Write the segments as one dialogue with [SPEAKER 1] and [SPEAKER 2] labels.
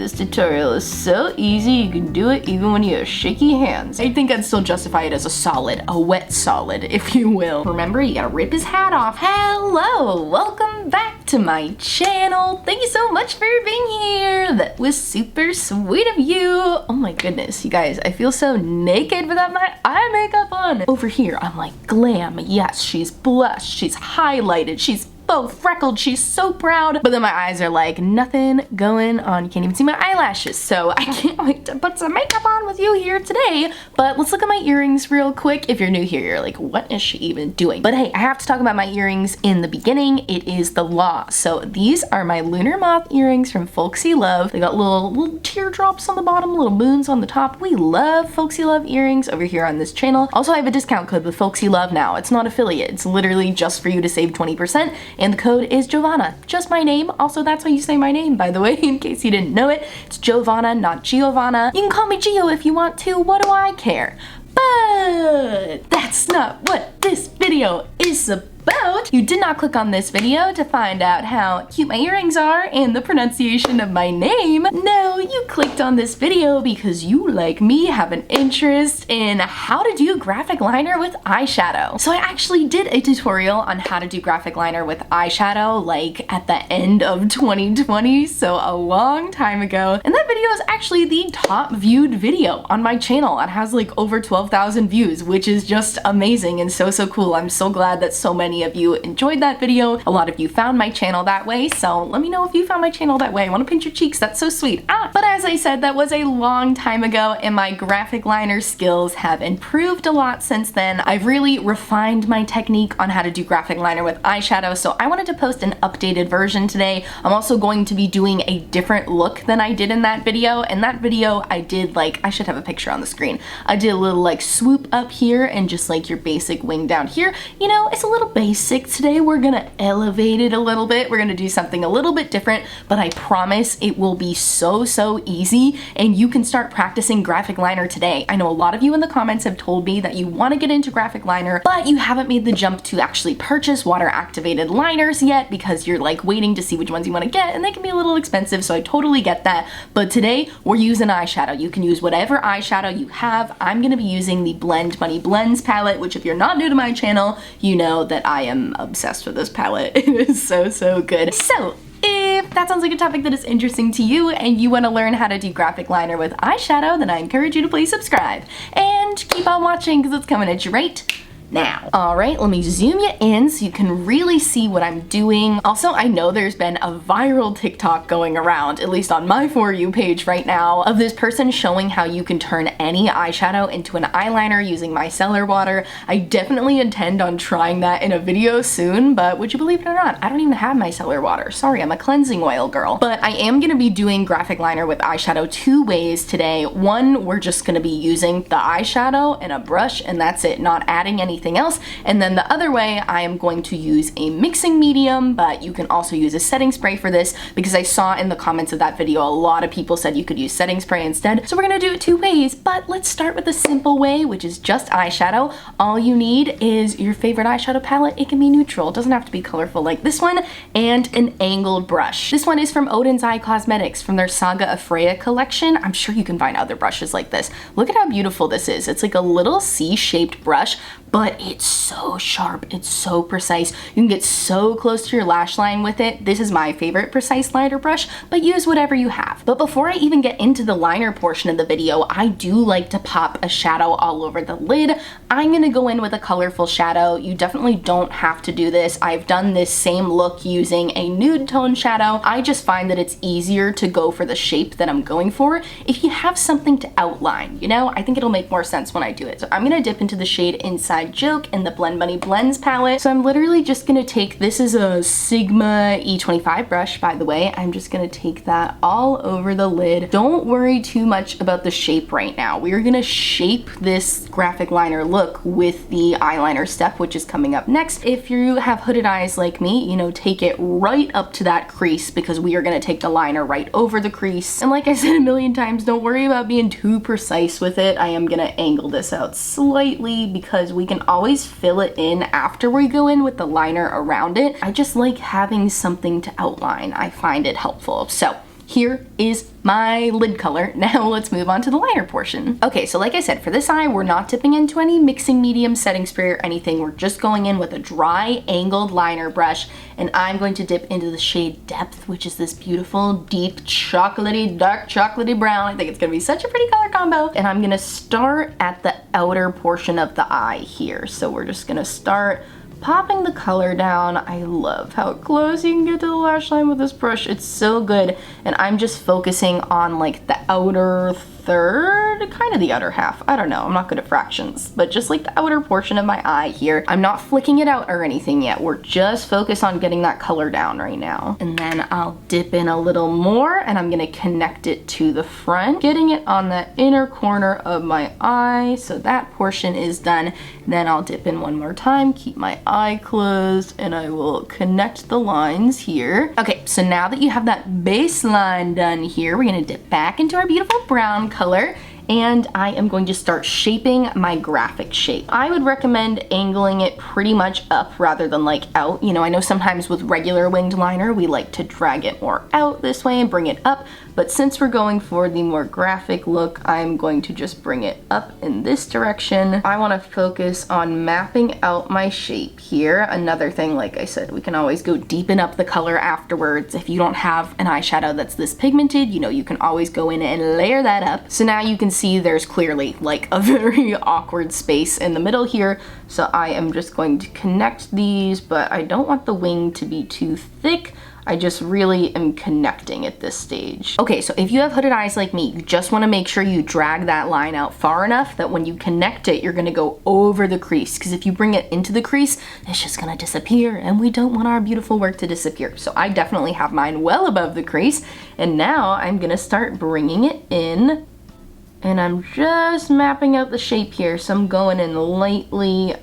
[SPEAKER 1] This tutorial is so easy, you can do it even when you have shaky hands. I think I'd still justify it as a solid, a wet solid, if you will. Remember, you gotta rip his hat off. Hello, welcome back to my channel. Thank you so much for being here. That was super sweet of you. Oh my goodness, you guys, I feel so naked without my eye makeup on. Over here, I'm like glam. Yes, she's blushed, she's highlighted, she's both freckled, she's so proud. But then my eyes are like, nothing going on. You can't even see my eyelashes. So I can't wait to put some makeup on with you here today. But let's look at my earrings real quick. If you're new here, you're like, what is she even doing? But hey, I have to talk about my earrings in the beginning. It is the law. So these are my lunar moth earrings from Folksy Love. They got little teardrops on the bottom, little moons on the top. We love Folksy Love earrings over here on this channel. Also, I have a discount code with Folksy Love now. It's not affiliate. It's literally just for you to save 20%. And the code is Giovanna, just my name. Also, that's how you say my name, by the way, in case you didn't know it. It's Giovanna, not Giovanna. You can call me Gio if you want to, what do I care? But that's not what this video is about. You did not click on this video to find out how cute my earrings are and the pronunciation of my name. No, you clicked on this video because you, like me, have an interest in how to do graphic liner with eyeshadow. So I actually did a tutorial on how to do graphic liner with eyeshadow like at the end of 2020, so a long time ago. And that video is actually the top viewed video on my channel. It has like over 12,000 views, which is just amazing and so cool. I'm so glad that so many of you enjoyed that video. A lot of you found my channel that way, so let me know if you found my channel that way. I want to pinch your cheeks, that's so sweet. But as I said, that was a long time ago and my graphic liner skills have improved a lot since then. I've really refined my technique on how to do graphic liner with eyeshadow, so I wanted to post an updated version today. I'm also going to be doing a different look than I did in that video. In that video, I did like, I should have a picture on the screen. I did a little like swoop up here and just like your basic wing down here. You know, it's a little basic. Today we're gonna elevate it a little bit. We're gonna do something a little bit different, but I promise it will be so easy and you can start practicing graphic liner today. I know a lot of you in the comments have told me that you want to get into graphic liner, but you haven't made the jump to actually purchase water activated liners yet because you're like waiting to see which ones you want to get and they can be a little expensive, so I totally get that. But today we're using eyeshadow. You can use whatever eyeshadow you have. I'm gonna be using the Blend Money Blends palette, which if you're not new to my channel, you know that I am obsessed with this palette. It is so good. So if that sounds like a topic that is interesting to you and you want to learn how to do graphic liner with eyeshadow, then I encourage you to please subscribe and keep on watching because it's coming at you right now. All right, let me zoom you in so you can really see what I'm doing. Also, I know there's been a viral TikTok going around, at least on my For You page right now, of this person showing how you can turn any eyeshadow into an eyeliner using micellar water. I definitely intend on trying that in a video soon, but would you believe it or not, I don't even have micellar water. Sorry, I'm a cleansing oil girl. But I am gonna be doing graphic liner with eyeshadow two ways today. One, we're just gonna be using the eyeshadow and a brush and that's it, not adding anything else. And then the other way, I am going to use a mixing medium, but you can also use a setting spray for this because I saw in the comments of that video a lot of people said you could use setting spray instead. So we're gonna do it two ways, but let's start with the simple way, which is just eyeshadow. All you need is your favorite eyeshadow palette. It can be neutral, it doesn't have to be colorful like this one, and an angled brush. This one is from Oden's Eye Cosmetics from their Saga of Freja collection. I'm sure you can find other brushes like this. Look at how beautiful this is. It's like a little C-shaped brush, but it's so sharp, it's so precise. You can get so close to your lash line with it. This is my favorite precise liner brush, but use whatever you have. But before I even get into the liner portion of the video, I do like to pop a shadow all over the lid. I'm gonna go in with a colorful shadow. You definitely don't have to do this. I've done this same look using a nude tone shadow. I just find that it's easier to go for the shape that I'm going for if you have something to outline, you know? I think it'll make more sense when I do it. So I'm gonna dip into the shade Inside Joke in the Blend Money Blends palette. So I'm literally just gonna take, this is a Sigma E25 brush, by the way. I'm just gonna take that all over the lid. Don't worry too much about the shape right now. We're gonna shape this graphic liner look with the eyeliner step, which is coming up next. If you have hooded eyes like me, you know, take it right up to that crease because we are gonna take the liner right over the crease. And like I said a million times, don't worry about being too precise with it. I am gonna angle this out slightly because we can always fill it in after we go in with the liner around it. I just like having something to outline. I find it helpful. So here is my lid color. Now let's move on to the liner portion. Okay, so like I said, for this eye, we're not dipping into any mixing medium, setting spray, or anything. We're just going in with a dry angled liner brush, and I'm going to dip into the shade Depth, which is this beautiful, deep, chocolatey, dark chocolatey brown. I think it's gonna be such a pretty color combo. And I'm gonna start at the outer portion of the eye here. So we're just gonna start popping the color down. I love how close you can get to the lash line with this brush. It's so good. And I'm just focusing on like the outer third, kind of the outer half. I don't know, I'm not good at fractions, but just like the outer portion of my eye here. I'm not flicking it out or anything yet. We're just focused on getting that color down right now. And then I'll dip in a little more and I'm gonna connect it to the front, getting it on the inner corner of my eye. So that portion is done. Then I'll dip in one more time, keep my eye closed, and I will connect the lines here. Okay, so now that you have that baseline done here, we're gonna dip back into our beautiful brown color, and I am going to start shaping my graphic shape. I would recommend angling it pretty much up rather than like out. You know, I know sometimes with regular winged liner, we like to drag it more out this way and bring it up, but since we're going for the more graphic look, I'm going to just bring it up in this direction. I want to focus on mapping out my shape here. Another thing, like I said, we can always go deepen up the color afterwards. If you don't have an eyeshadow that's this pigmented, you know, you can always go in and layer that up. So now you can see there's clearly like a very awkward space in the middle here. So I am just going to connect these, but I don't want the wing to be too thick. I just really am connecting at this stage. Okay, so if you have hooded eyes like me, you just want to make sure you drag that line out far enough that when you connect it, you're going to go over the crease. Because if you bring it into the crease, it's just going to disappear, and we don't want our beautiful work to disappear. So I definitely have mine well above the crease, and now I'm going to start bringing it in. And I'm just mapping out the shape here. So I'm going in lightly.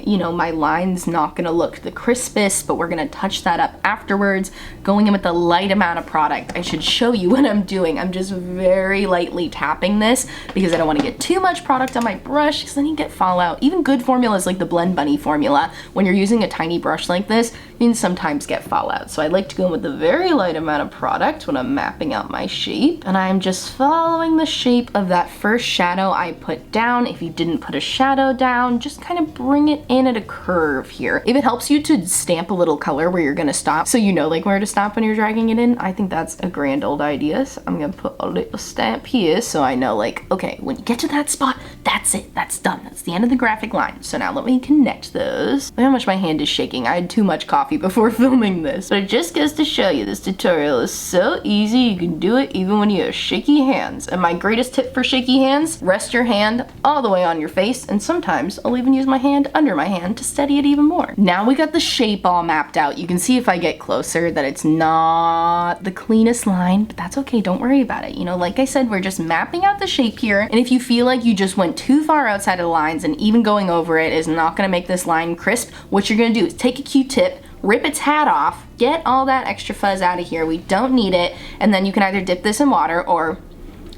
[SPEAKER 1] You know, my line's not gonna look the crispest, but we're gonna touch that up afterwards. Going in with a light amount of product. I should show you what I'm doing. I'm just very lightly tapping this because I don't wanna get too much product on my brush because then you get fallout. Even good formulas like the Blend Bunny formula, when you're using a tiny brush like this, you can sometimes get fallout. So I like to go in with a very light amount of product when I'm mapping out my shape. And I'm just following the shape of that first shadow I put down. If you didn't put a shadow down, just kind of bring it in at a curve here. If it helps you to stamp a little color where you're gonna stop, so you know like where to stop when you're dragging it in, I think that's a grand old idea. So I'm gonna put a little stamp here so I know like, okay, when you get to that spot, that's it, that's done. That's the end of the graphic line. So now let me connect those. Look how much my hand is shaking. I had too much coffee before filming this. But it just goes to show you this tutorial is so easy. You can do it even when you have shaky hands. And my greatest tip for shaky hands, rest your hand all the way on your face, and sometimes I'll even use my hand under my hand to steady it even more. Now we got the shape all mapped out. You can see if I get closer that it's not the cleanest line, but that's okay, don't worry about it. You know, like I said, we're just mapping out the shape here, and if you feel like you just went too far outside of the lines and even going over it is not gonna make this line crisp, what you're gonna do is take a Q-tip, rip its hat off, get all that extra fuzz out of here, we don't need it, and then you can either dip this in water or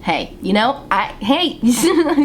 [SPEAKER 1] hey, you know,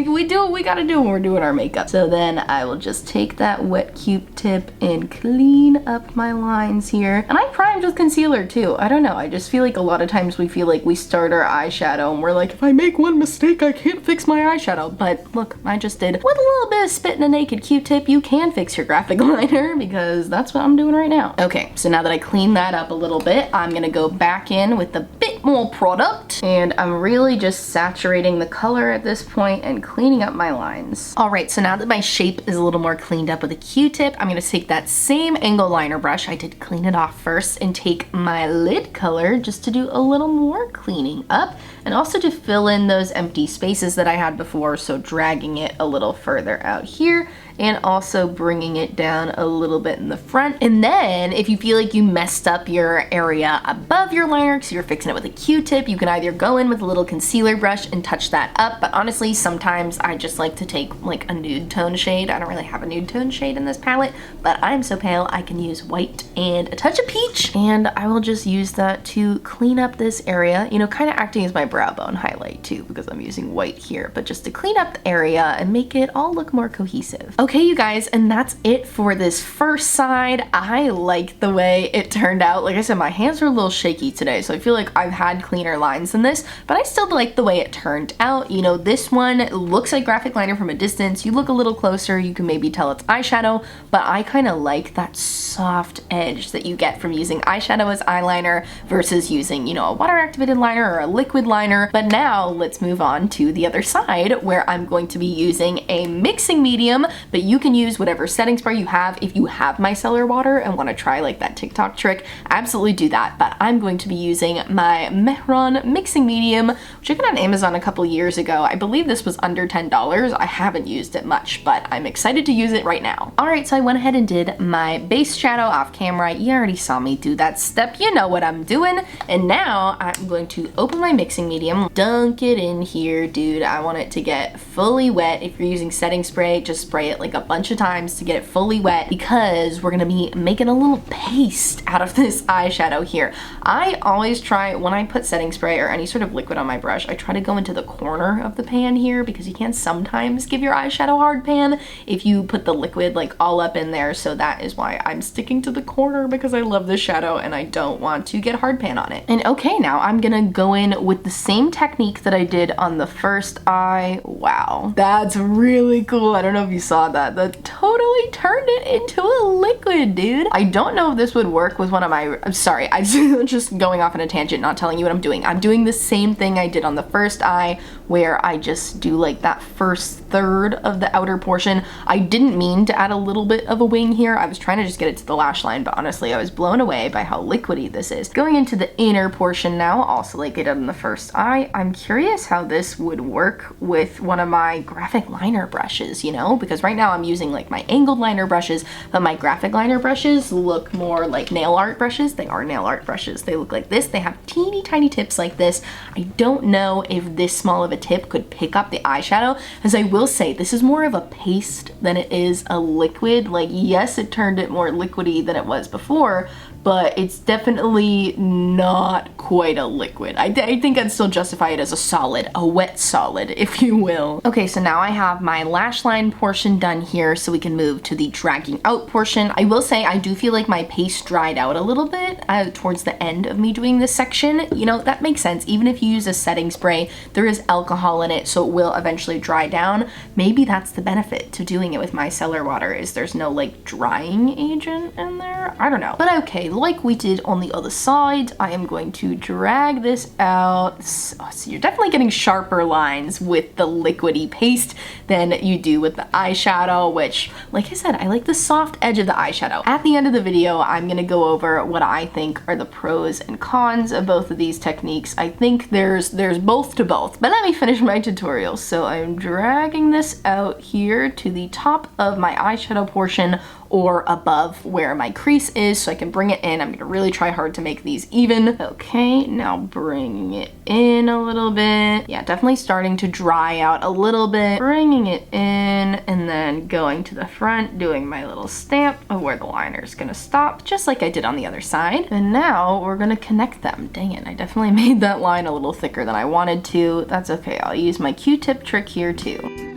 [SPEAKER 1] we do what we gotta do when we're doing our makeup. So then I will just take that wet Q-tip and clean up my lines here. And I primed with concealer too. I don't know, I just feel like a lot of times we feel like we start our eyeshadow and we're like, if I make one mistake, I can't fix my eyeshadow. But look, I just did. With a little bit of spit and a naked Q-tip, you can fix your graphic liner because that's what I'm doing right now. Okay, so now that I cleaned that up a little bit, I'm gonna go back in with a bit more product, and I'm really just saturating the color at this point and cleaning up my lines. All right, so now that my shape is a little more cleaned up with a Q-tip, I'm gonna take that same angle liner brush, I did clean it off first, and take my lid color just to do a little more cleaning up and also to fill in those empty spaces that I had before, so dragging it a little further out here and also bringing it down a little bit in the front. And then if you feel like you messed up your area above your liner because you're fixing it with a Q-tip, you can either go in with a little concealer brush and touch that up, but honestly sometimes I just like to take like a nude tone shade. I don't really have a nude tone shade in this palette, but I'm so pale I can use white and a touch of peach, and I will just use that to clean up this area, you know, kind of acting as my brow bone highlight too, because I'm using white here, but just to clean up the area and make it all look more cohesive. Okay, you guys, and that's it for this first side. I like the way it turned out. Like I said, my hands are a little shaky today, so I feel like I've had cleaner lines than this, but I still like the way it turned out. You know, this one looks like graphic liner from a distance. You look a little closer, you can maybe tell it's eyeshadow, but I kind of like that soft edge that you get from using eyeshadow as eyeliner versus using, you know, a water activated liner or a liquid liner. But now let's move on to the other side, where I'm going to be using a mixing medium, but you can use whatever setting spray you have. If you have micellar water and want to try like that TikTok trick, absolutely do that. But I'm going to be using my Mehron mixing medium, which I got on Amazon a couple years ago. I believe this was under $10. I haven't used it much, but I'm excited to use it right now. All right, so I went ahead and did my base shadow off camera. You already saw me do that step. You know what I'm doing. And now I'm going to open my mixing medium, dunk it in here, dude. I want it to get fully wet. If you're using setting spray, just spray it like a bunch of times to get it fully wet, because we're gonna be making a little paste out of this eyeshadow here. I always try, when I put setting spray or any sort of liquid on my brush, I try to go into the corner of the pan here, because you can sometimes give your eyeshadow hard pan if you put the liquid like all up in there. So that is why I'm sticking to the corner, because I love this shadow and I don't want to get hard pan on it. And okay, now I'm gonna go in with the same technique that I did on the first eye. Wow, that's really cool. I don't know if you saw that. That totally turned it into a liquid, dude. I don't know if this would work with one of my, I'm sorry, I'm just going off on a tangent, not telling you what I'm doing. I'm doing the same thing I did on the first eye, where I just do like that first third of the outer portion. I didn't mean to add a little bit of a wing here. I was trying to just get it to the lash line, but honestly, I was blown away by how liquidy this is. Going into the inner portion now, also like I did on the first eye. I'm curious how this would work with one of my graphic liner brushes, you know, because right now I'm using like my angled liner brushes, but my graphic liner brushes look more like nail art brushes. They are nail art brushes. They look like this. They have teeny tiny tips like this. I don't know if this small of a tip could pick up the eyeshadow, as I will say this is more of a paste than it is a liquid. Like, yes, it turned it more liquidy than it was before, but it's definitely not quite a liquid. I think I'd still justify it as a solid, a wet solid, if you will. Okay, so now I have my lash line portion done here, so we can move to the dragging out portion. I will say I do feel like my paste dried out a little bit towards the end of me doing this section. You know, that makes sense. Even if you use a setting spray, there is alcohol in it, so it will eventually dry down. Maybe that's the benefit to doing it with micellar water, is there's no like drying agent in there. I don't know. But okay, like we did on the other side, I am going to drag this out. So you're definitely getting sharper lines with the liquidy paste than you do with the eyeshadow, which, like I said, I like the soft edge of the eyeshadow. At the end of the video, I'm gonna go over what I think are the pros and cons of both of these techniques. I think there's both to both, but let me finish my tutorial. So I'm dragging this out here to the top of my eyeshadow portion, or above where my crease is, so I can bring it in. I'm gonna really try hard to make these even. Okay, now bringing it in a little bit. Yeah, definitely starting to dry out a little bit. Bringing it in, and then going to the front, doing my little stamp of where the liner is gonna stop, just like I did on the other side. And now we're gonna connect them. Dang it, I definitely made that line a little thicker than I wanted to. That's okay, I'll use my Q-tip trick here too.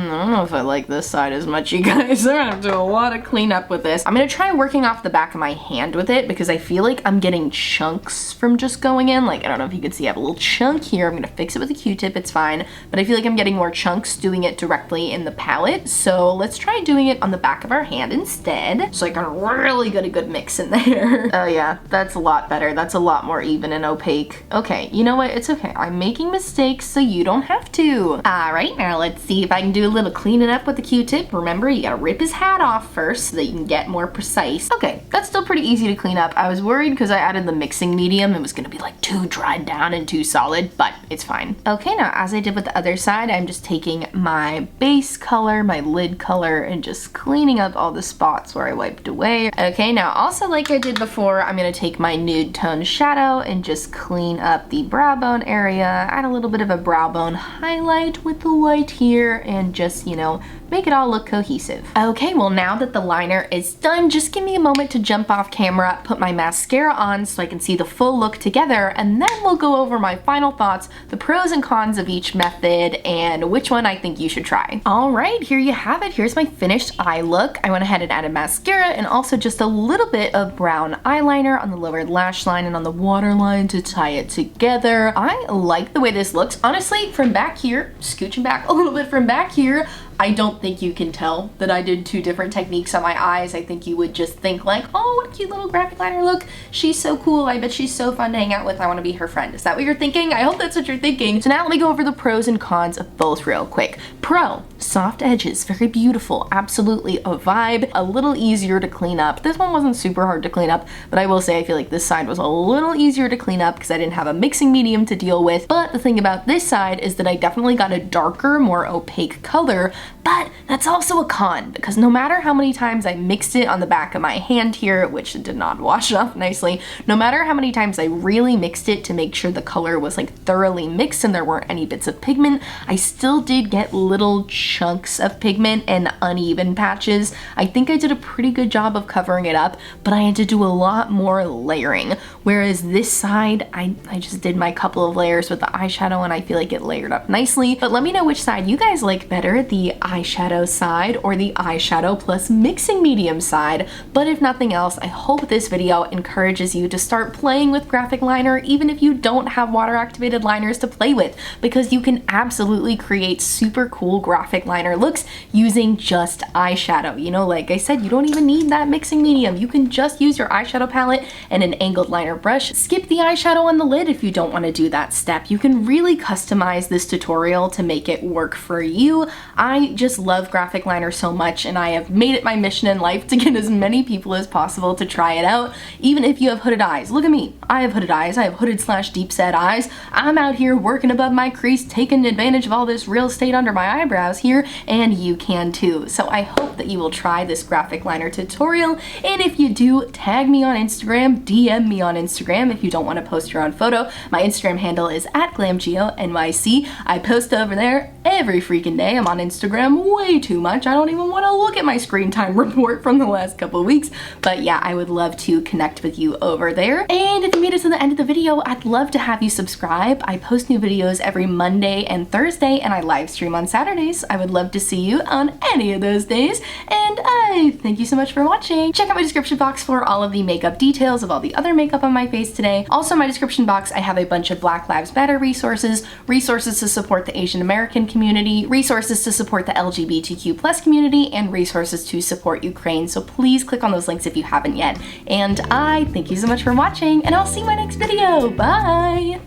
[SPEAKER 1] I don't know if I like this side as much, you guys. I'm gonna have to do a lot of cleanup with this. I'm gonna try working off the back of my hand with it, because I feel like I'm getting chunks from just going in. Like, I don't know if you can see, I have a little chunk here. I'm gonna fix it with a Q-tip, it's fine. But I feel like I'm getting more chunks doing it directly in the palette. So let's try doing it on the back of our hand instead, so I can really get a good mix in there. Oh yeah, that's a lot better. That's a lot more even and opaque. Okay, you know what? It's okay. I'm making mistakes, so you don't have to. All right, now let's see if I can do a little cleaning up with the Q-tip. Remember, you gotta rip his hat off first so that you can get more precise. Okay, that's still pretty easy to clean up. I was worried because I added the mixing medium, it was gonna be like too dried down and too solid, but it's fine. Okay, now as I did with the other side, I'm just taking my base color, my lid color, and just cleaning up all the spots where I wiped away. Okay, now also like I did before, I'm gonna take my nude tone shadow and just clean up the brow bone area, add a little bit of a brow bone highlight with the white here, and just, you know, make it all look cohesive. Okay, well now that the liner is done, just give me a moment to jump off camera, put my mascara on so I can see the full look together, and then we'll go over my final thoughts, the pros and cons of each method, and which one I think you should try. All right, here you have it. Here's my finished eye look. I went ahead and added mascara and also just a little bit of brown eyeliner on the lower lash line and on the waterline to tie it together. I like the way this looks. Honestly, from back here, scooching back a little bit from back here, I don't think you can tell that I did two different techniques on my eyes. I think you would just think like, oh, what a cute little graphic liner look. She's so cool. I bet she's so fun to hang out with. I want to be her friend. Is that what you're thinking? I hope that's what you're thinking. So now let me go over the pros and cons of both real quick. Pro, soft edges, very beautiful. Absolutely a vibe. A little easier to clean up. This one wasn't super hard to clean up, but I will say I feel like this side was a little easier to clean up because I didn't have a mixing medium to deal with. But the thing about this side is that I definitely got a darker, more opaque color. But that's also a con because no matter how many times I mixed it on the back of my hand here, which did not wash off nicely, no matter how many times I really mixed it to make sure the color was like thoroughly mixed and there weren't any bits of pigment, I still did get little chunks of pigment and uneven patches. I think I did a pretty good job of covering it up, but I had to do a lot more layering. Whereas this side, I just did my couple of layers with the eyeshadow and I feel like it layered up nicely. But let me know which side you guys like better, the eyeshadow side or the eyeshadow plus mixing medium side. But if nothing else, I hope this video encourages you to start playing with graphic liner even if you don't have water activated liners to play with, because you can absolutely create super cool graphic liner looks using just eyeshadow. You know, like I said, you don't even need that mixing medium. You can just use your eyeshadow palette and an angled liner brush. Skip the eyeshadow on the lid if you don't want to do that step. You can really customize this tutorial to make it work for you. I just love graphic liner so much and I have made it my mission in life to get as many people as possible to try it out, even if you have hooded eyes. Look at me. I have hooded eyes. I have hooded / deep set eyes. I'm out here working above my crease, taking advantage of all this real estate under my eyebrows here, and you can too. So I hope that you will try this graphic liner tutorial, and if you do, tag me on Instagram, DM me on Instagram if you don't want to post your own photo. My Instagram handle is @glamgeonyc. I post over there every freaking day. I'm on Instagram way too much. I don't even want to look at my screen time report from the last couple of weeks, but yeah, I would love to connect with you over there. And if you made it to the end of the video, I'd love to have you subscribe. I post new videos every Monday and Thursday, and I live stream on Saturdays. I would love to see you on any of those days, and I thank you so much for watching. Check out my description box for all of the makeup details of all the other makeup on my face today. Also in my description box, I have a bunch of Black Lives Matter resources, resources to support the Asian American community, resources to support the LGBTQ+ community, and resources to support Ukraine. So please click on those links if you haven't yet. And I thank you so much for watching, and I'll see you in my next video. Bye!